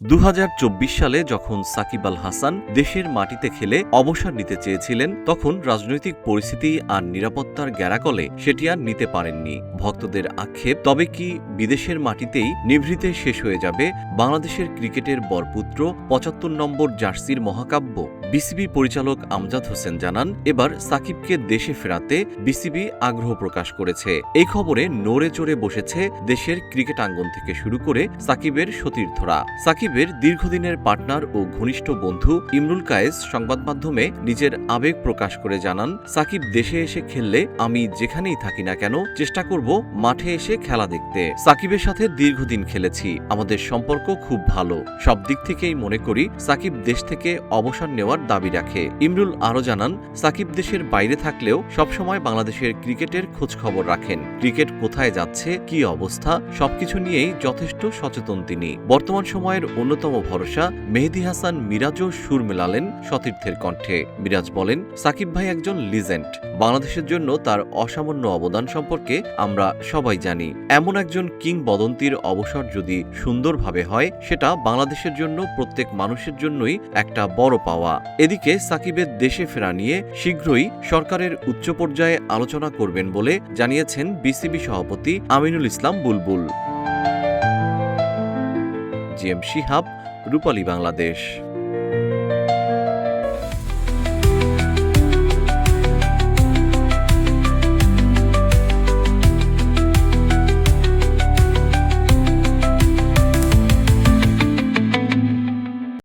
2024 সালে যখন সাকিব আল হাসান দেশের মাটিতে খেলে অবসর নিতে চেয়েছিলেন, তখন রাজনৈতিক পরিস্থিতি আর নিরাপত্তার গ্যারাকলে সেটি আর নিতে পারেননি। ভক্তদের আক্ষেপ, তবে কি বিদেশের মাটিতেই নিভৃতে শেষ হয়ে যাবে বাংলাদেশের ক্রিকেটের বরপুত্র 75 নম্বর জার্সির মহাকাব্য? বিসিবি পরিচালক আমজাদ হোসেন জানান, এবার সাকিবকে দেশে ফেরাতে বিসিবি আগ্রহ প্রকাশ করেছে। এই খবরে নড়ে চড়ে বসেছে দেশের ক্রিকেট আঙ্গন থেকে শুরু করে সাকিবের সতীর্থরা। সাকিবের দীর্ঘদিনের পার্টনার ও ঘনিষ্ঠ বন্ধু ইমরুল কায়েস সংবাদ মাধ্যমে নিজের আবেগ প্রকাশ করে জানান, সাকিব দেশে এসে খেললে আমি যেখানেই থাকি না কেন চেষ্টা করব মাঠে এসে খেলা দেখতে। সাকিবের সাথে দীর্ঘদিন খেলেছি, আমাদের সম্পর্ক খুব ভালো। সব দিক থেকেই মনে করি সাকিব দেশ থেকে অবসর নেওয়ার দাবি রাখে। ইমরুল আরও জানান, সাকিব দেশের বাইরে থাকলেও সবসময় বাংলাদেশের ক্রিকেটের খোঁজ খবর রাখেন। ক্রিকেট কোথায় যাচ্ছে, কি অবস্থা, সবকিছু নিয়েই যথেষ্ট সচেতন তিনি। বর্তমান সময়ের অন্যতম ভরসা মেহেদী হাসান মিরাজও সুর মেলালেন সতীর্থের কণ্ঠে। মিরাজ বলেন, সাকিব ভাই একজন লিজেন্ড। বাংলাদেশের জন্য তার অসামান্য অবদান সম্পর্কে আমরা সবাই জানি। এমন একজন কিংবদন্তির অবসর যদি সুন্দরভাবে হয়, সেটা বাংলাদেশের জন্য প্রত্যেক মানুষের জন্যই একটা বড় পাওয়া। এদিকে সাকিবের দেশে ফেরা নিয়ে শীঘ্রই সরকারের উচ্চ পর্যায়ে আলোচনা করবেন বলে জানিয়েছেন বিসিবি সভাপতি আমিনুল ইসলাম বুলবুল। জিএম শিহাব, রূপালী বাংলাদেশ।